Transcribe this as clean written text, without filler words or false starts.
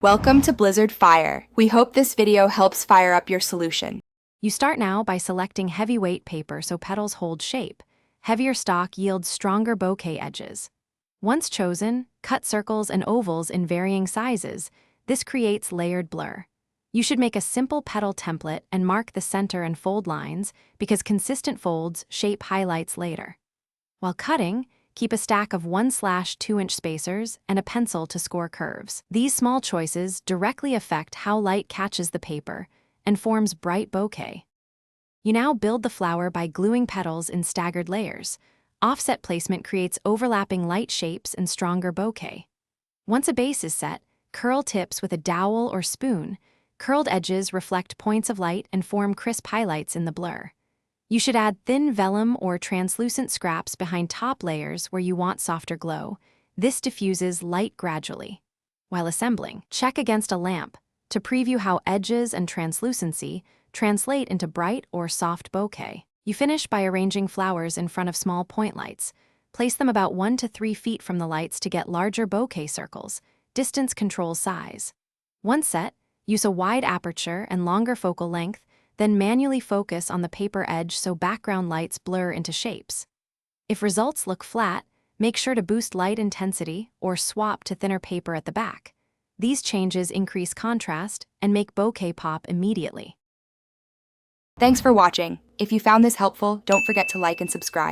Welcome to Blizzard Fire. We hope this video helps fire up your solution. You start now by selecting heavyweight paper so petals hold shape. Heavier stock yields stronger bouquet edges. Once chosen, cut circles and ovals in varying sizes. This creates layered blur. You should make a simple petal template and mark the center and fold lines because consistent folds shape highlights later. While cutting, keep a stack of 1/2-inch spacers and a pencil to score curves. These small choices directly affect how light catches the paper and forms bright bouquet. You now build the flower by gluing petals in staggered layers. Offset placement creates overlapping light shapes and stronger bouquet. Once a base is set, curl tips with a dowel or spoon. Curled edges reflect points of light and form crisp highlights in the blur. You should add thin vellum or translucent scraps behind top layers where you want softer glow. This diffuses light gradually. While assembling, check against a lamp to preview how edges and translucency translate into bright or soft bouquet. You finish by arranging flowers in front of small point lights. Place them about 1 to 3 feet from the lights to get larger bouquet circles. Distance controls size. Once set, use a wide aperture and longer focal length, then manually focus on the paper edge so background lights blur into shapes. If results look flat, make sure to boost light intensity or swap to thinner paper at the back. These changes increase contrast and make bouquet pop immediately. Thanks for watching. If you found this helpful, don't forget to like and subscribe.